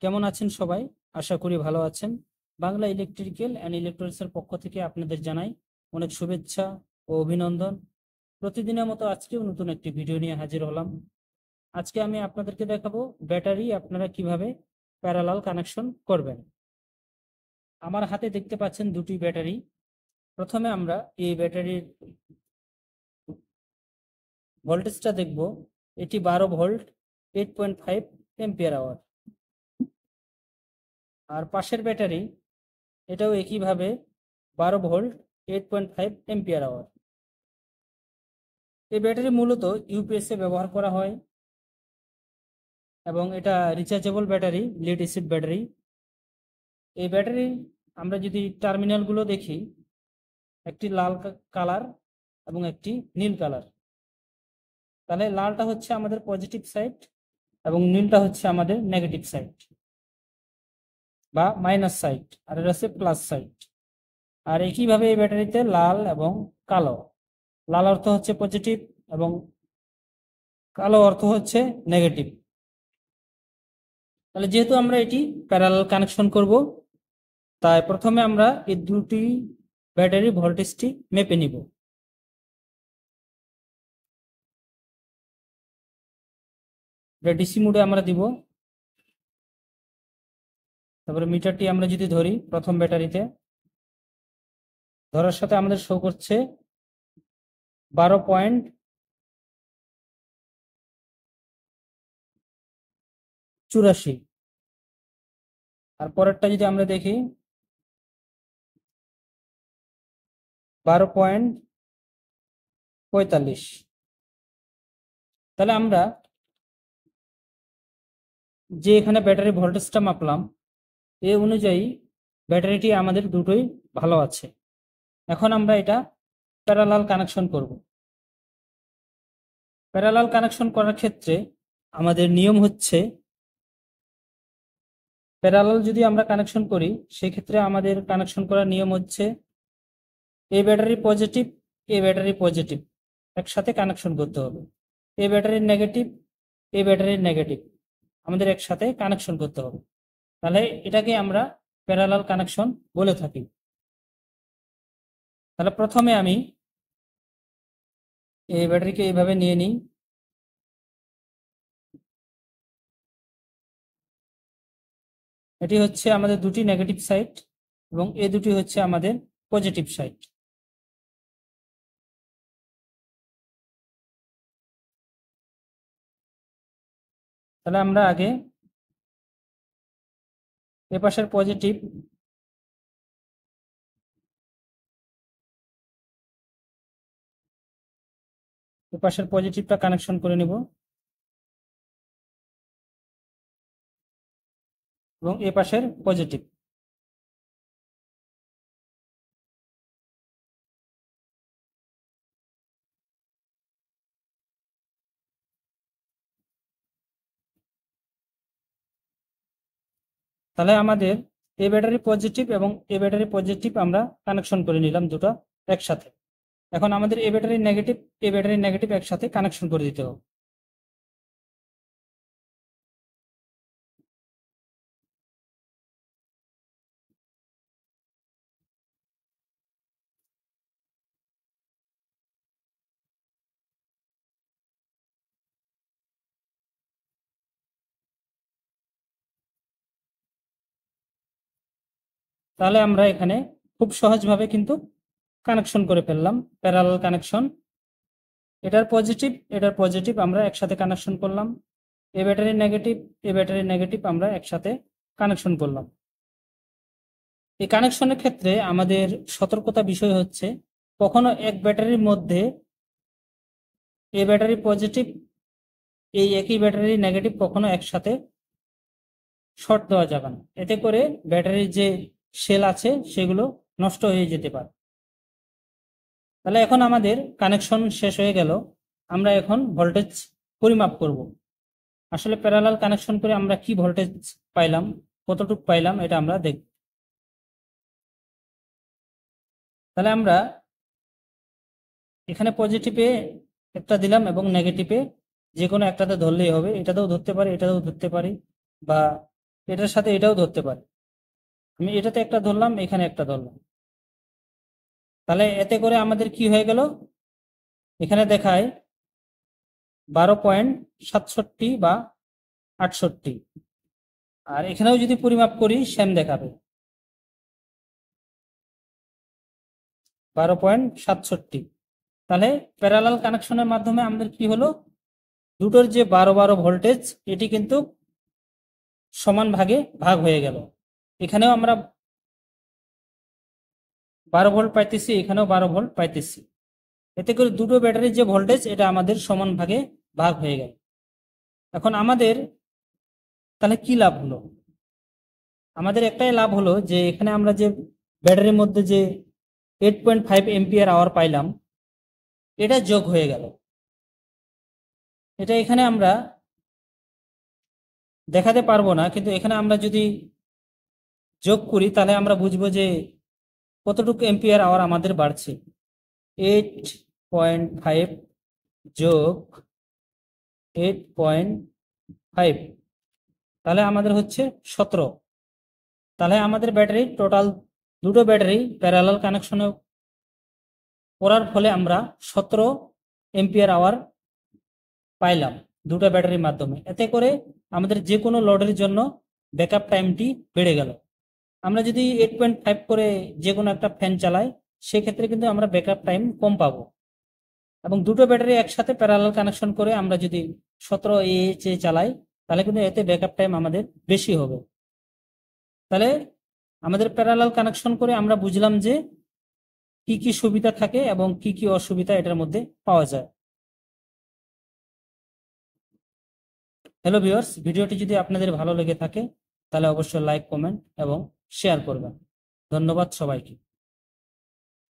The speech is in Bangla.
কেমন আছেন সবাই? আশা করি ভালো আছেন। বাংলা ইলেকট্রিক্যাল অ্যান্ড ইলেকট্রনিক্সের পক্ষ থেকে আপনাদের জানাই অনেক শুভেচ্ছা ও অভিনন্দন। প্রতিদিনের মতো আজকেও নতুন একটি ভিডিও নিয়ে হাজির হলাম। আজকে আমি আপনাদেরকে দেখাবো ব্যাটারি আপনারা কিভাবে প্যারালাল কানেকশন করবেন। আমার হাতে দেখতে পাচ্ছেন দুটি ব্যাটারি। প্রথমে আমরা এই ব্যাটারির ভোল্টেজটা দেখব। এটি 12 ভোল্ট, 8.5 এম্পিয়ার আওয়ার। আর পাশের ব্যাটারি, এটাও একইভাবে 12 ভোল্ট, 8.5 এম্পিয়ার আওয়ার। এই ব্যাটারি মূলত ইউপিএসে ব্যবহার করা হয় এবং এটা rechargeable battery, lead acid battery. এই ব্যাটারি আমরা যদি টার্মিনালগুলো দেখি, একটি লাল কালার এবং একটি নীল কালার। তাহলে লালটা হচ্ছে আমাদের পজিটিভ সাইড এবং নীলটা হচ্ছে আমাদের নেগেটিভ সাইড বা মাইনাস সাইড, আর এটা হচ্ছে প্লাস সাইড। আর একইভাবে এই ব্যাটারিতে লাল এবং কালো, লাল অর্থ হচ্ছে পজিটিভ এবং কালো অর্থ হচ্ছে নেগেটিভ। তাহলে যেহেতু আমরা এটি প্যারালাল কানেকশন করব, তাই প্রথমে আমরা এই দুটি ব্যাটারি ভোল্টেজটি মেপে নিব। এটা ডিসি মোডে আমরা দিব। তারপরে মিটারটি আমরা যদি ধরি প্রথম ব্যাটারিতে, ধরার সাথে আমাদের শো করছে 12.84। আর পরেরটা যদি আমরা দেখি 12.45। তাহলে আমরা যে এখানে ব্যাটারি ভোল্টেজটা মাপলাম, এই অনুযায়ী ব্যাটারিটি আমাদের দুটোই ভালো আছে। এখন আমরা এটা প্যারালাল কানেকশন করব। প্যারালাল কানেকশন করার ক্ষেত্রে আমাদের নিয়ম হচ্ছে, প্যারালাল যদি আমরা কানেকশন করি সেক্ষেত্রে আমাদের কানেকশন করার নিয়ম হচ্ছে, এই ব্যাটারি পজিটিভ, এই ব্যাটারি পজিটিভ একসাথে কানেকশন করতে হবে। এই ব্যাটারির নেগেটিভ, এই ব্যাটারির নেগেটিভ আমাদের একসাথে কানেকশন করতে হবে। তাহলে এটাকে আমরা প্যারালাল কানেকশন বলে থাকি। তাহলে প্রথমে আমি এই ব্যাটারিকে এইভাবে নিয়ে নিই। এটি হচ্ছে আমাদের দুটি নেগেটিভ সাইড এবং এই দুটি হচ্ছে আমাদের পজিটিভ সাইড। তাহলে আমরা আগে এ পাশের পজিটিভ এ পাশের পজিটিভটা কানেকশন করে নিব এবং এ পাশের পজিটিভ। তাহলে আমাদের এ ব্যাটারি পজিটিভ এবং এ ব্যাটারি পজিটিভ আমরা কানেকশন করে নিলাম দুটো একসাথে। এখন আমাদের এ ব্যাটারি নেগেটিভ, এ ব্যাটারি নেগেটিভ একসাথে কানেকশন করে দিতে হবে। তাহলে আমরা এখানে খুব সহজভাবে কিন্তু কানেকশন করে ফেললাম, প্যারালাল কানেকশন। এটার পজিটিভ আমরা একসাথে কানেকশন করলাম, এ ব্যাটারি নেগেটিভ, এ ব্যাটারি নেগেটিভ আমরা একসাথে কানেকশন করলাম। এই কানেকশনের ক্ষেত্রে আমাদের সতর্কতা বিষয় হচ্ছে, কখনো এক ব্যাটারির মধ্যে এ ব্যাটারি পজিটিভ, এই একই ব্যাটারি নেগেটিভ কখনো একসাথে শর্ট দেওয়া যাবে না। এতে করে ব্যাটারির যে সেল আছে সেগুলো নষ্ট হয়ে যেতে পারে। তাহলে এখন আমাদের কানেকশন শেষ হয়ে গেল। আমরা এখন ভোল্টেজ পরিমাপ করব। আসলে প্যারালাল কানেকশন করে আমরা কি ভোল্টেজ পাইলাম, কতটুকু পাইলাম, এটা আমরা দেখব। তাহলে আমরা এখানে পজিটিভে একটা দিলাম এবং নেগেটিভে যে কোনো একটাতে ধরলেই হবে। এটাতেও ধরতে পারি, এটাতেও ধরতে পারি, বা এটার সাথে এটাও ধরতে পারি। আমি এটাতে একটা ধরলাম, এখানে একটা ধরলাম, তাহলে এতে করে আমাদের কি হয়ে গেল, এখানে দেখায় 12.67 বা 68, আর এখানেও যদি পরিমাপ করি সেম দেখাবে 12.67। তাহলে প্যারালাল কানেকশনের মাধ্যমে আমাদের কি হলো, দুটোর যে 12 ভোল্টেজ এটি কিন্তু সমান ভাগে ভাগ হয়ে গেল। এখানেও আমরা 12 ভোল্ট পাইতেছি, এখানেও 12 ভোল্ট পাইতেছি। এতে করে দুটো ব্যাটারির যে ভোল্টেজ এটা আমাদের সমান ভাগে ভাগ হয়ে গেল। এখন আমাদের তাহলে কি লাভ হলো, আমাদের একটাই লাভ হলো যে এখানে আমরা যে ব্যাটারির মধ্যে যে 8.5 এম্পিয়ার আওয়ার পাইলাম এটা যোগ হয়ে গেল। এটা এখানে আমরা দেখাতে পারবো না, কিন্তু এখানে আমরা যদি যোগ করি তাহলে আমরা বুঝবো যে কতটুকু এম্পিয়ার আওয়ার আমাদের বাড়ছে। 8.5 যোগ 8.5, তাহলে আমাদের হচ্ছে 17। তাহলে আমাদের ব্যাটারি টোটাল দুটো ব্যাটারি প্যারালাল কানেকশনে করার ফলে আমরা 17 এম্পিয়ার আওয়ার পাইলাম দুটো ব্যাটারির মাধ্যমে। এতে করে আমাদের যে কোনো লোডের জন্য ব্যাকআপ টাইমটি বেড়ে গেল। আমরা যদি 8.5 করে যে কোনো একটা ফ্যান চালাই সেক্ষেত্রে কিন্তু আমরা ব্যাকআপ টাইম কম পাবো, এবং দুটো ব্যাটারি একসাথে প্যারালাল কানেকশন করে আমরা যদি 17 AH চালাই তাহলে কিন্তু এতে ব্যাকআপ টাইম আমাদের বেশি হবে। তাহলে আমাদের প্যারালাল কানেকশন করে আমরা বুঝলাম যে কি কি সুবিধা থাকে এবং কি কি অসুবিধা এটার মধ্যে পাওয়া যায়। হ্যালো ভিউয়ার্স, ভিডিওটি যদি আপনাদের ভালো লেগে থাকে তাহলে অবশ্যই লাইক, কমেন্ট এবং শেয়ার করবেন। ধন্যবাদ সবাইকে।